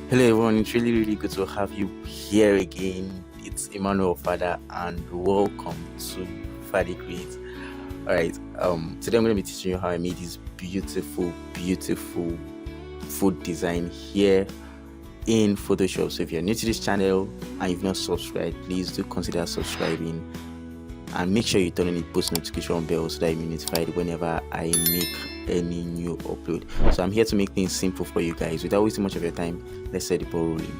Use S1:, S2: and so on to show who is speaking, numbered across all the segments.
S1: Hello everyone, it's really good to have you here again. It's Emmanuel Father and welcome to Father Create. Alright, today I'm gonna be teaching you how I made this beautiful food design here in Photoshop. So if you're new to this channel and you've not subscribed, please do consider subscribing and make sure you turn on the post notification bell so that you'll be notified whenever I make any new upload. So I'm here to make things simple for you guys without wasting much of your time. Let's set the ball rolling.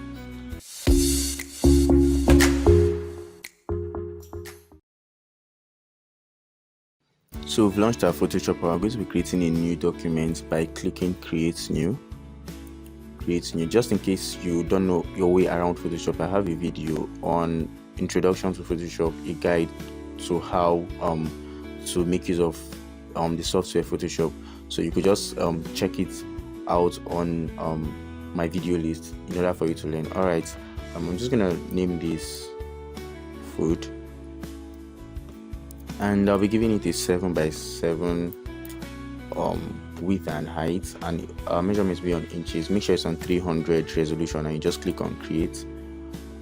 S1: So we've launched our Photoshop. We're going to be creating a new document by clicking create new. Just in case you don't know your way around Photoshop, I have a video on introduction to Photoshop, a guide to how to make use of the software Photoshop. So you could just check it out on my video list in order for you to learn. Alright, I'm just gonna name this food and I'll be giving it a 7x7 width and height, and measurements be on inches. Make sure it's on 300 resolution and you just click on create.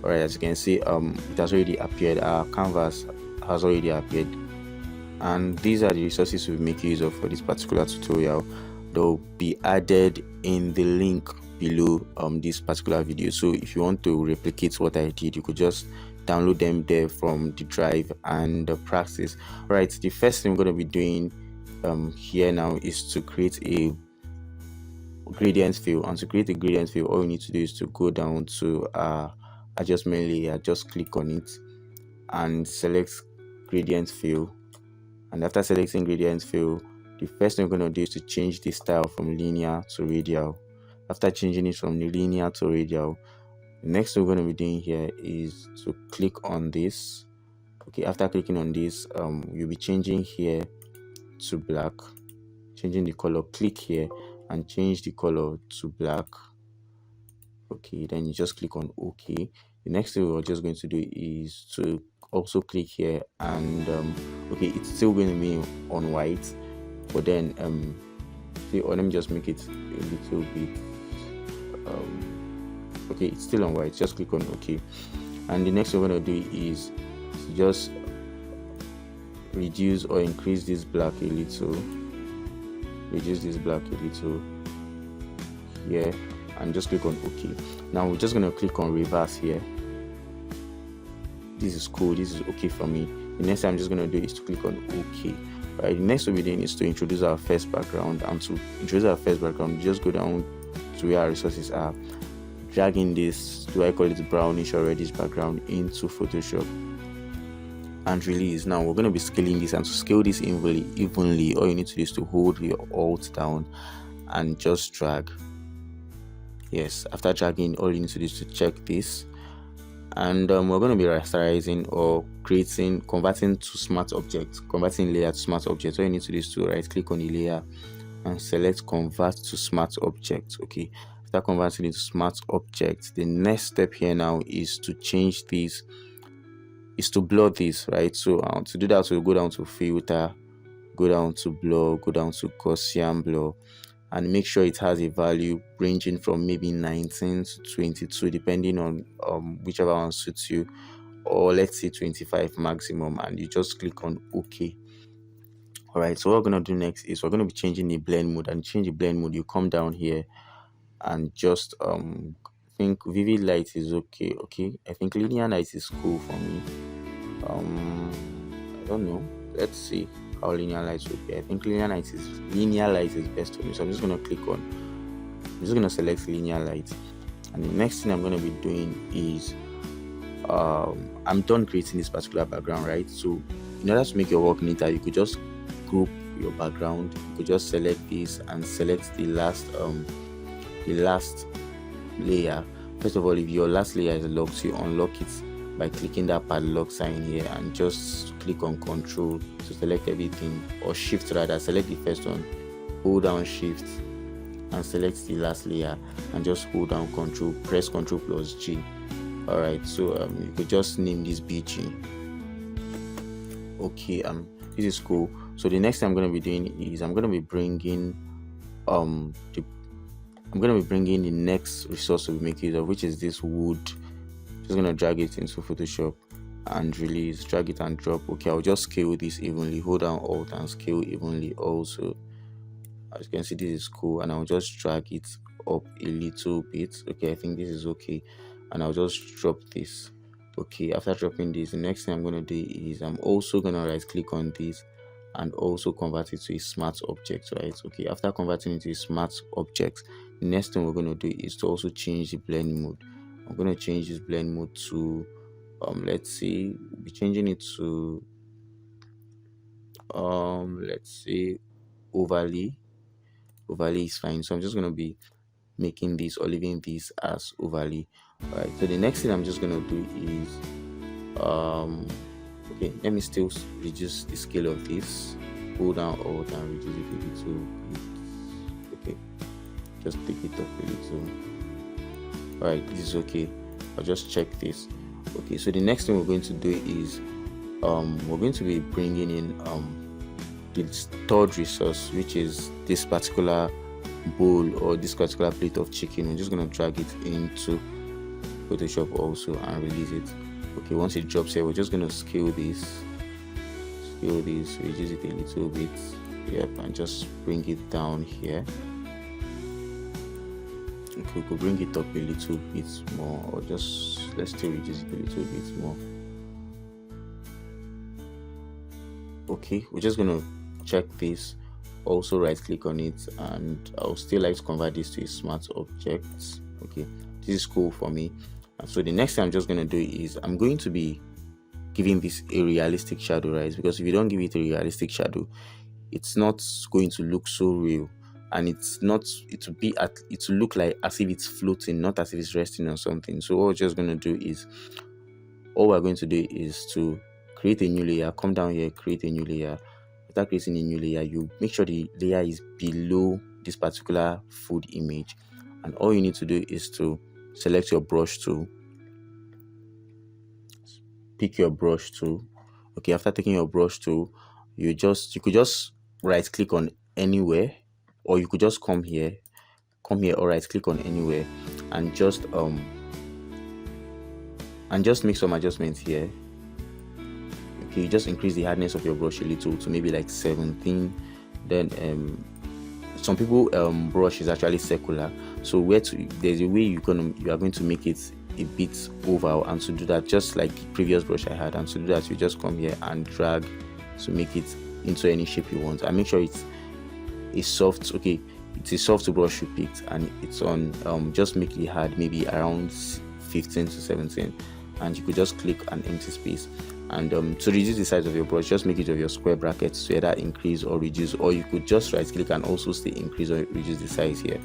S1: Alright, as you can see, it has already appeared. Our canvas has already appeared, and these are the resources we make use of for this particular tutorial. They'll be added in the link below this particular video. So if you want to replicate what I did, you could just download them there from the drive and practice. Right, the first thing we're going to be doing here now is to create a gradient fill. And to create a gradient fill, all you need to do is to go down to adjustment layer, just click on it and select gradient fill. And after selecting gradient fill, the first thing we're going to do is to change the style from linear to radial. After changing it from linear to radial, the next thing we're going to be doing here is to click on this. Okay, after clicking on this, you'll be changing here to black, changing the color. Click here and change the color to black. Okay, then you just click on OK. The next thing we're just going to do is to also click here and okay, it's still going to be on white, but then let me just make it a little bit okay, it's still on white. Just click on OK, and the next thing we're going to do is to just reduce or increase this black a little, here, and just click on OK. Now we're just going to click on reverse here. This is cool, this is okay for me. The next thing I'm just going to do is to click on OK. Right, the next thing we're doing is to introduce our first background, and to introduce our first background, you just go down to where our resources are, dragging this, do I call it brownish or reddish background, into Photoshop and release. Now we're going to be scaling this, and to scale this evenly, all you need to do is to hold your alt down and just drag. Yes, after dragging, all you need to do is to check this, and we're going to be rasterizing or converting to smart object, converting layer to smart object. All you need to do is to right click on the layer and select convert to smart object. Okay, after converting it to smart object, the next step here now is to change this, is to blur this, right? So to do that, we'll go down to filter, go down to blur, go down to Gaussian blur, and make sure it has a value ranging from maybe 19 to 22 depending on whichever one suits you, or let's say 25 maximum, and you just click on OK. Alright, so what we're going to do next is we're going to be changing the blend mode, and change the blend mode, you come down here and just think vivid light is okay. I think linear light is cool for me. I don't know, let's see how linear light would be. I think linear light is best for me, so I'm just going to select linear light. And the next thing I'm going to be doing is I'm done creating this particular background, right? So in order to make your work neater, you could just group your background. You could just select this and select the last layer. First of all, if your last layer is locked, you unlock it by clicking that padlock sign here and just click on Control to select everything, or Shift rather, select the first one, hold down Shift and select the last layer, and just hold down Control, press Control plus G. Alright, so you could just name this BG. Okay, this is cool. So the next thing I'm going to be doing is I'm going to be bringing the I'm going to be bringing the next resource we'll make use of, which is this wood. Just going to drag it into Photoshop and release, drag it and drop. Okay, I'll just scale this evenly, hold down Alt and scale evenly also. As you can see, this is cool, and I'll just drag it up a little bit. Okay, I think this is okay, and I'll just drop this. Okay, after dropping this, the next thing I'm going to do is I'm also going to right click on this and also convert it to a smart object, right? Okay, after converting it to a smart object, the next thing we're going to do is to also change the blend mode. I'm going to change this blend mode to let's see, we'll be changing it to let's say overlay. Overlay is fine, so I'm just going to be making this or leaving this as overlay. All right, so the next thing I'm just going to do is okay, let me still reduce the scale of this, hold down Alt and reduce it a little bit. Okay, just take it up a little. All right, this is okay. I'll just check this. Okay, so the next thing we're going to do is we're going to be bringing in the third resource, which is this particular bowl or this particular plate of chicken. I'm just going to drag it into Photoshop also and release it. Okay, once it drops here, we're just going to scale this, reduce it a little bit. Yep, and just bring it down here. Okay, we could bring it up a little bit more, or just let's still reduce it a little bit more. Okay, we're just going to check this, also right click on it, and I'll still like to convert this to a smart object. Okay, this is cool for me. And so the next thing I'm just going to do is I'm going to be giving this a realistic shadow, right? Because if you don't give it a realistic shadow, it's not going to look so real, and it will look like as if it's floating, not as if it's resting on something. So what we're just going to do is, all we're going to do is to create a new layer. Come down here, create a new layer. After creating a new layer, you make sure the layer is below this particular food image, and all you need to do is to select your brush tool, pick your brush tool. Okay, after taking your brush tool, you could just right click on anywhere, or you could just come here or right click on anywhere and just make some adjustments here. Okay, just increase the hardness of your brush a little to maybe like 17. Then some people brush is actually circular, so there's a way you are going to make it a bit oval, and to do that, just like the previous brush I had, and to do that you just come here and drag to make it into any shape you want, and make sure it's a soft, okay, it's a soft brush you picked, and it's on just make it hard, maybe around 15 to 17, and you could just click an empty space. And to reduce the size of your brush, just make it of your square brackets to either increase or reduce, or you could just right click and also say increase or reduce the size here.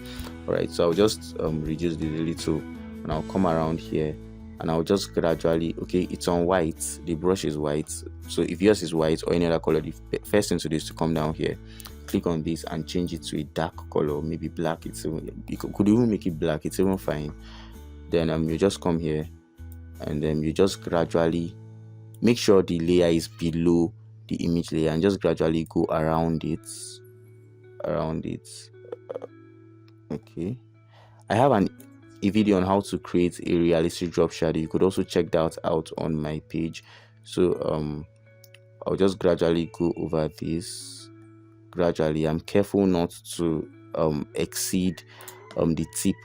S1: All right, so I'll just reduce this a little, and I'll come around here, and I'll just gradually, okay, it's on white, the brush is white, so if yours is white or any other color, the first thing to do is to come down here, click on this and change it to a dark color, maybe black. You could even make it black, it's even fine. Then you just come here, and then you just gradually make sure the layer is below the image layer, and just gradually go around it. Okay, I have a video on how to create a realistic drop shadow. You could also check that out on my page. So I'll just gradually go over this gradually. I'm careful not to exceed the tip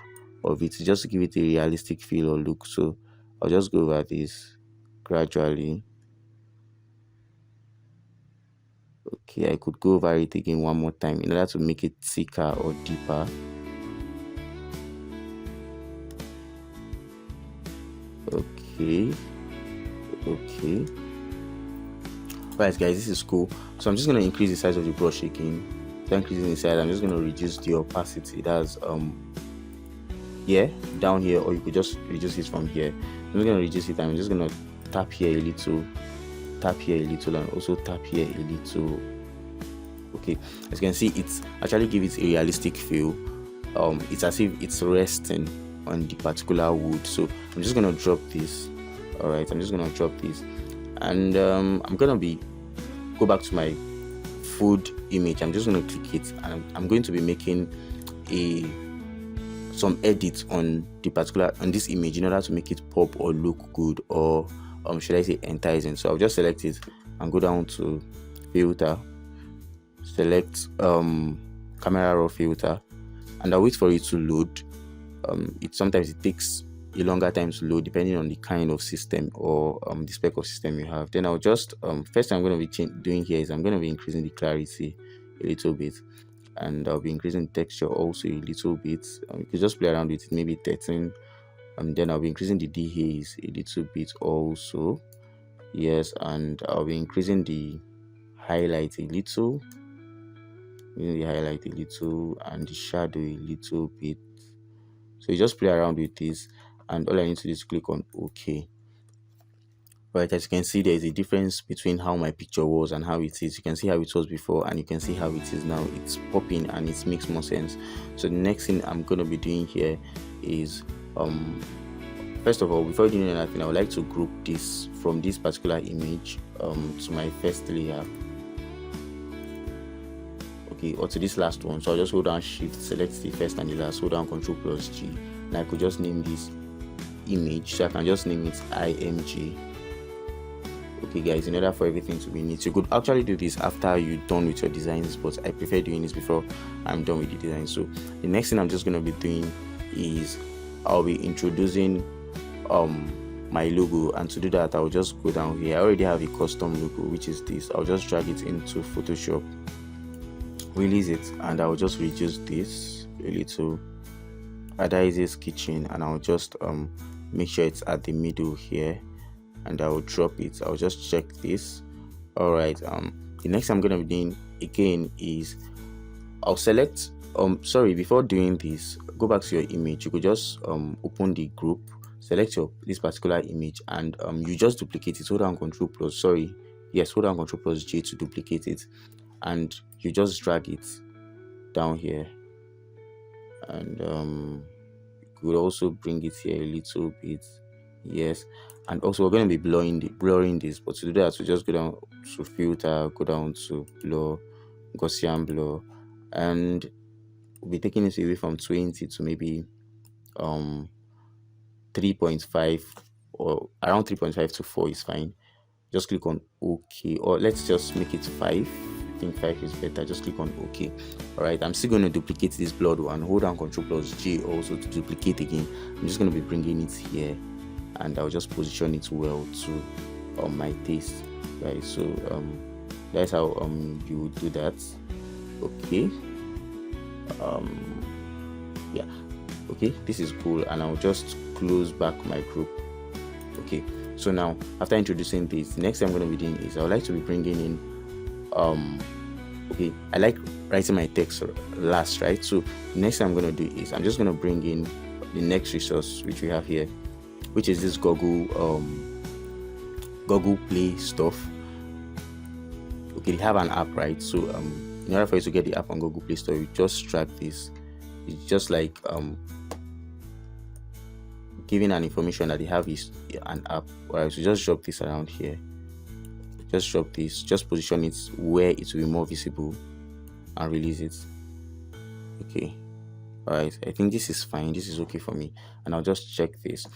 S1: of it, just to give it a realistic feel or look. So I'll just go over this gradually. Okay, I could go over it again one more time in order to make it thicker or deeper. Okay. Alright guys, this is cool. So I'm just going to increase the size of the brush again. So increasing the size, I'm just going to reduce the opacity. That's yeah, down here, or you could just reduce it from here. I'm just going to reduce it, and I'm just going to tap here a little, and also tap here a little. Okay, as you can see, it's actually give it a realistic feel. It's as if it's resting on the particular wood. So I'm just gonna drop this. All right, I'm just gonna drop this, and I'm gonna go back to my food image. I'm just gonna click it, and I'm going to be making a some edits on this image in order to make it pop or look good, or should I say enticing. So I'll just select it and go down to filter, select camera raw filter, and I'll wait for it to load. Sometimes it takes a longer time to load depending on the kind of system or the spec of system you have. Then I'll just first thing I'm going to be doing here is I'm going to be increasing the clarity a little bit, and I'll be increasing the texture also a little bit. You can just play around with it, maybe 13. Then I'll be increasing the dehaze a little bit also, yes, and I'll be increasing the highlight a little, and the shadow a little bit. So you just play around with this, and all I need to do is click on OK. Right, as you can see, there is a difference between how my picture was and how it is. You can see how it was before, and you can see how it is now. It's popping and it makes more sense. So the next thing I'm going to be doing here is first of all, before doing anything, I would like to group this from this particular image to my first layer, okay, or to this last one. So I'll just hold down Shift, select the first and the last, hold down Ctrl+G, and I could just name this image. So I can just name it IMG. Okay guys, in order for everything to be neat, you could actually do this after you're done with your designs, but I prefer doing this before I'm done with the design. So the next thing I'm just going to be doing is I'll be introducing my logo, and to do that I'll just go down here. I already have a custom logo, which is this. I'll just drag it into Photoshop, release it, and I'll just reduce this a little. Adaise's Kitchen, and I'll just make sure it's at the middle here, and I will drop it. I'll just check this. All right, the next I'm going to be doing again is I'll select before doing this, go back to your image. You could just open the group, select this particular image, and you just duplicate it. Hold down hold down Ctrl+J to duplicate it, and you just drag it down here, and you could also bring it here a little bit, yes. And also we're going to be blurring this, but to do that we just go down to filter, go down to blur, Gaussian blur, and we'll be taking it away from 20 to maybe 3.5, or around 3.5 to 4 is fine. Just click on OK, or let's just make it 5. I think 5 is better. Just click on OK. All right, I'm still going to duplicate this blurred one. Hold down Ctrl+J also to duplicate again. I'm just going to be bringing it here, and I'll just position it well to my taste, right? So that's how you would do that. Okay, yeah, okay, this is cool, and I'll just close back my group. Okay, so now after introducing this, the next thing I'm going to be doing is I would like to be bringing in okay, I like writing my text last, right? So the next thing I'm going to do is I'm just going to bring in the next resource which we have here, which is this Google Play stuff. Okay, they have an app, right? So in order for you to get the app on Google Play Store, you just drag this. It's just like giving an information that they have is an app. Alright, so just drop this around here. Just drop this, just position it where it will be more visible, and release it. Okay, alright, I think this is fine, this is okay for me, and I'll just check this.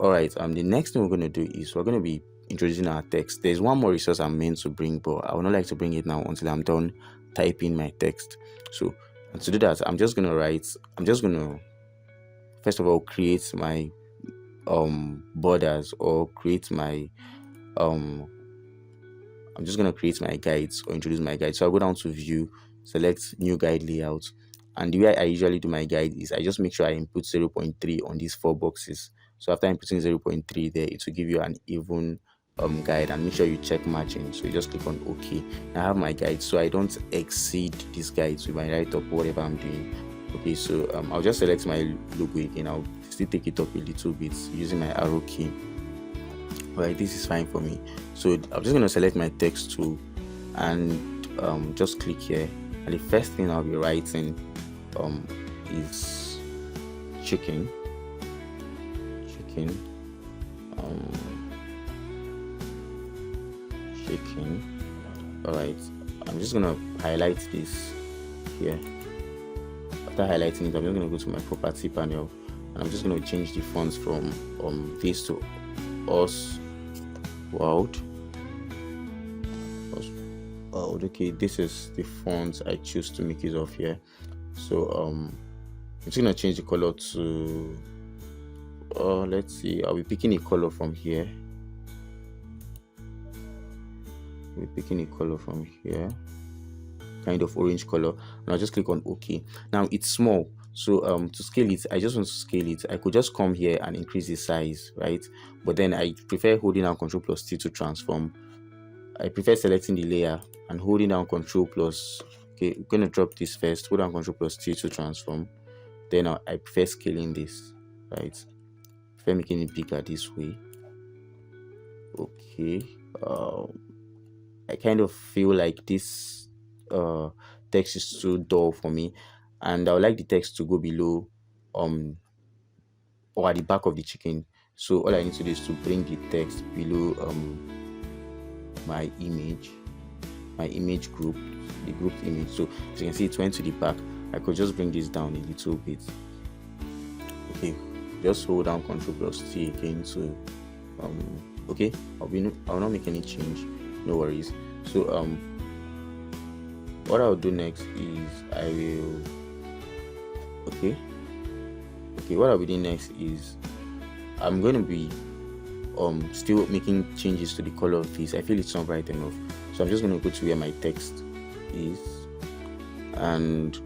S1: Alright, the next thing we're going to do is we're going to be introducing our text. There's one more resource I'm meant to bring, but I would not like to bring it now until I'm done typing my text. So to do that, I'm just going to first of all create my borders, or create my I'm just going to create my guides or introduce my guide. So I'll go down to view, select new guide layout, and the way I usually do my guide is I just make sure I input 0.3 on these 4 boxes. So after inputting 0.3 there, it will give you an even guide, and make sure you check matching. So you just click on OK. I have my guide, so I don't exceed these guides with my write up, whatever I'm doing. Okay, so I'll just select my logo again. I'll still take it up a little bit using my arrow key. Alright, this is fine for me. So I'm just going to select my text tool and just click here, and the first thing I'll be writing is chicken. Alright, I'm just gonna highlight this here. After highlighting it, I'm just going to go to my property panel, and I'm just going to change the fonts from this to Oswald. Okay, this is the font I choose to make use of here. So I'm just gonna change the color to let's see, I'll be picking a color from here. Kind of orange color, and I'll just click on OK. Now it's small, so to scale it, I just want to scale it. I could just come here and increase the size, right? But then I prefer holding down Ctrl plus T to transform. I prefer selecting the layer and holding down Ctrl plus, okay, I'm going to drop this first, hold down Ctrl plus T to transform. Then I prefer scaling this, right? I prefer making it bigger this way. Okay, I kind of feel like this text is too dull for me, and I would like the text to go below or at the back of the chicken. So all I need to do is to bring the text below my image group, the grouped image. So as you can see, it went to the back. I could just bring this down a little bit. Okay, just hold down Ctrl plus T again to okay, I'll not make any change, no worries. So what I'll do next is I will what I'll be doing next is I'm going to be still making changes to the color of this. I feel it's not bright enough, so I'm just going to go to where my text is and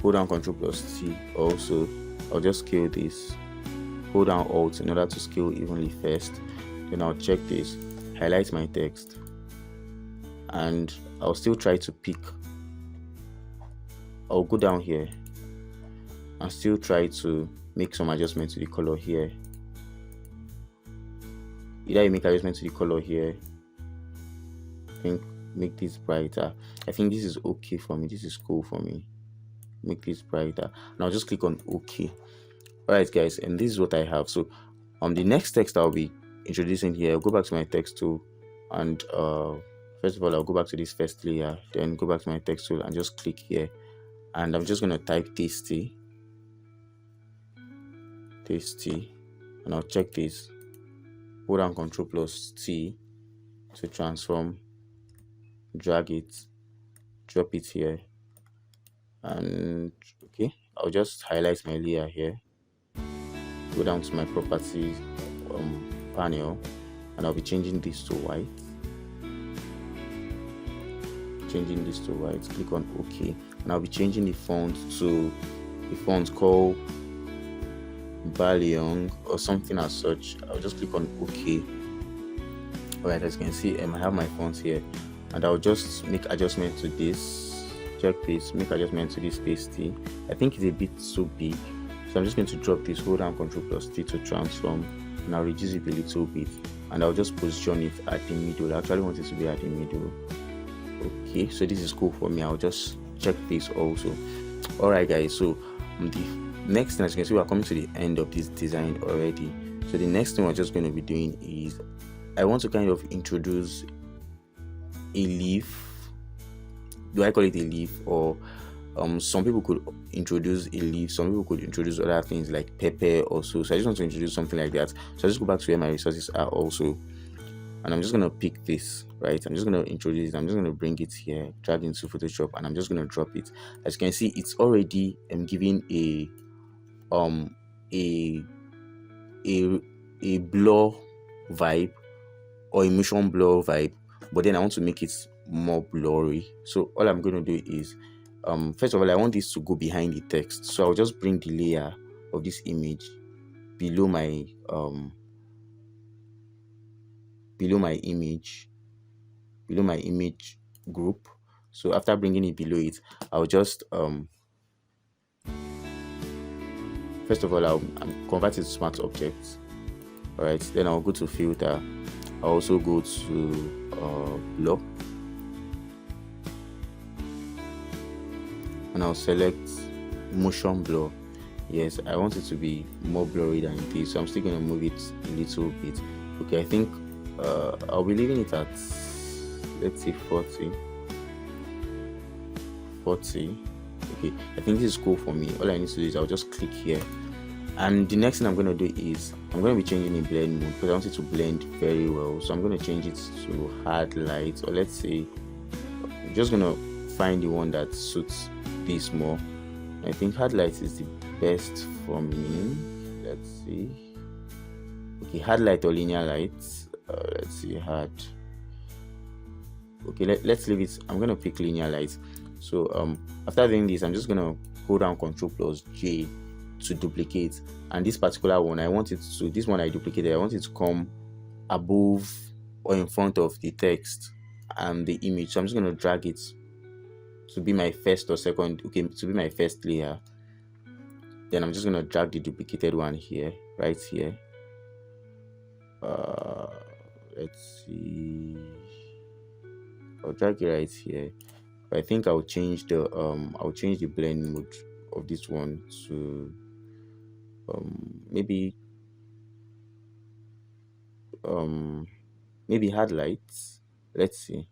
S1: hold down Ctrl plus T. Also, I'll just scale this, hold down Alt in order to scale evenly first. Then I'll check this, highlight my text, and I'll still try to pick. I'll go down here and still try to make some adjustment to the color here. Either you make adjustment to the color here, I think make this brighter. I think this is okay for me, this is cool for me. Make this brighter, and I'll just click on OK. Alright guys, and this is what I have. So the next text I'll be introducing here, I'll go back to my text tool, and first of all I'll go back to this first layer, then go back to my text tool and just click here, and I'm just going to type tasty, and I'll check this, hold down Ctrl plus T to transform, drag it, drop it here, and okay, I'll just highlight my layer here, go down to my properties panel, and I'll be changing this to white. Click on OK, and I'll be changing the font to a font called Baliung or something as such. I'll just click on OK. Alright, as you can see, I have my fonts here, and I'll just make adjustment to this. Check this, make adjustment to this pasty. I think it's a bit too big, so I'm just going to drop this, hold down Ctrl plus T to transform, and I'll reduce it a little bit, and I'll just position it at the middle. I actually want it to be at the middle. Okay, so this is cool for me. I'll just check this also. Alright guys, so the next thing, as you can see, we're coming to the end of this design already. So the next thing we're just going to be doing is I want to kind of introduce a leaf. Do I call it a leaf? Or some people could introduce a leaf, some people could introduce other things like pepper also. So I just want to introduce something like that. So I just go back to where my resources are also, and I'm just going to pick this, right? I'm just going to introduce it. I'm just going to bring it here, drag into Photoshop, and I'm just going to drop it. As you can see, it's already giving a blur vibe or a motion blur vibe, but then I want to make it more blurry. So all I'm going to do is first of all, I want this to go behind the text, so I'll just bring the layer of this image below my image group. So after bringing it below it, I'll just first of all I'll convert it to smart objects. All right, then I'll go to filter. I'll also go to blur, and I'll select motion blur. Yes, I want it to be more blurry than it is, so I'm still going to move it a little bit. Okay, I think I'll be leaving it at, let's say 40. Okay, I think this is cool for me. All I need to do is I'll just click here, and the next thing I'm going to do is I'm going to be changing the blend mode because I want it to blend very well. So I'm going to change it to hard light, or let's say I'm just going to find the one that suits this more. I think hard light is the best for me. Let's see. Okay, hard light or linear light. Let's see, hard. Okay, let's leave it. I'm gonna pick linear light. So after doing this, I'm just gonna hold down Ctrl plus J to duplicate, and this particular one I want it to, this one I duplicated, I want it to come above or in front of the text and the image. So I'm just gonna drag it to be my first or second, okay, to be my first layer. Then I'm just gonna drag the duplicated one here, right here. Let's see, I'll drag it right here. But I think I'll change the blend mode of this one to maybe hard lights. Let's see.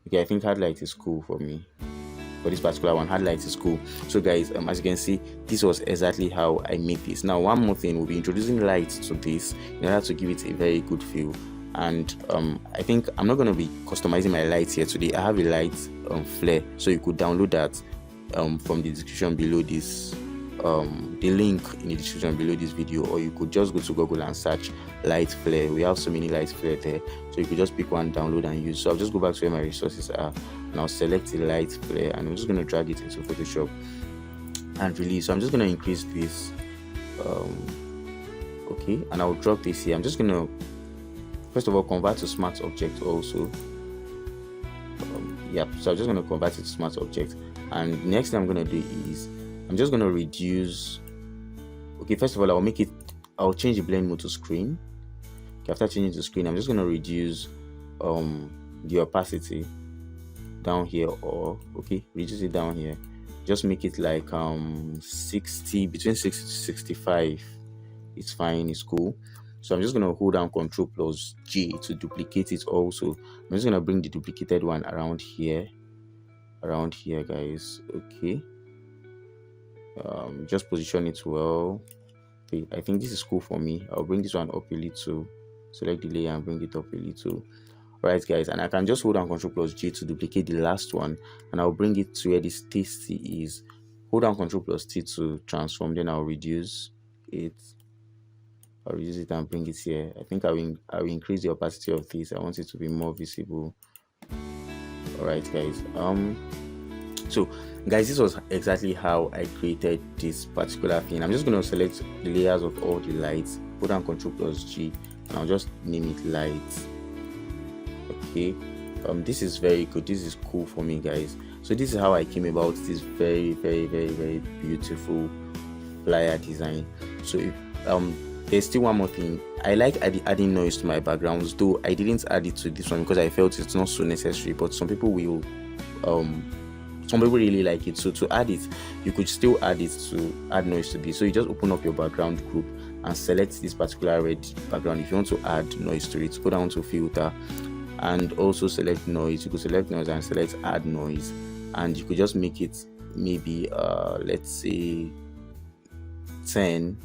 S1: Okay, I think hard light is cool for me. For this particular one, hard light is cool. So guys, as you can see, this was exactly how I made this. Now one more thing, we'll be introducing light to this in order to give it a very good feel. And I think I'm not going to be customizing my lights here today. I have a light flare, so you could download that from the description below this, the link in the description below this video, or you could just go to Google and search light flare. We have so many light flare there, so you could just pick one, download and use. So I'll just go back to where my resources are, and I'll select the light flare, and I'm just going to drag it into Photoshop and release. So I'm just going to increase this, okay, and I'll drop this here. I'm just going to first of all convert to smart object also. Yep, so I'm just going to convert it to smart object, and the next thing I'm going to do is I'm just going to reduce. Okay, first of all I'll change the blend mode to screen. Okay, after changing to screen, I'm just going to reduce the opacity down here, or okay, reduce it down here. Just make it like 60, between 60 to 65. It's fine, it's cool. So I'm just going to hold down Ctrl plus J to duplicate it also. I'm just going to bring the duplicated one around here, guys. Okay, just position it well. Okay, I think this is cool for me. I'll bring this one up a little, select the layer and bring it up a little. Alright guys, and I can just hold down Ctrl plus J to duplicate the last one, and I'll bring it to where this tasty is. Hold down Ctrl plus T to transform, then I'll reduce it. And bring it here. I think I will increase the opacity of this. I want it to be more visible. Alright guys, so guys, this was exactly how I created this particular thing. I'm just going to select the layers of all the lights, hold down Ctrl plus G, and I'll just name it light. Okay, this is very good. This is cool for me, guys. So this is how I came about this very beautiful flyer design. So if, there's still one more thing. I like adding noise to my backgrounds, though I didn't add it to this one because I felt it's not so necessary, but some people will really like it. So to add it, you could still add it to add noise to this. So you just open up your background group and select this particular red background. If you want to add noise to it, go down to filter and also select noise. You could select noise and select add noise, and you could just make it maybe let's say 10.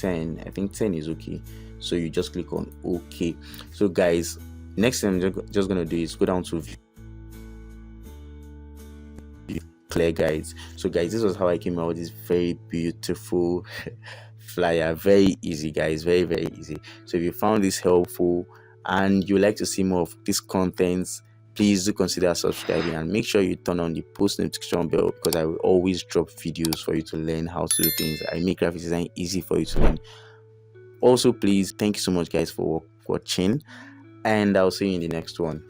S1: I think 10 is okay. So you just click on OK. So guys, next thing I'm just gonna do is go down to view, clear guides. So guys, this was how I came out with this very beautiful flyer. Very easy, guys, very easy. So if you found this helpful and you like to see more of this content, please do consider subscribing and make sure you turn on the post notification bell, because I will always drop videos for you to learn how to do things. I make graphic design easy for you to learn. Also, please, thank you so much guys for watching, and I'll see you in the next one.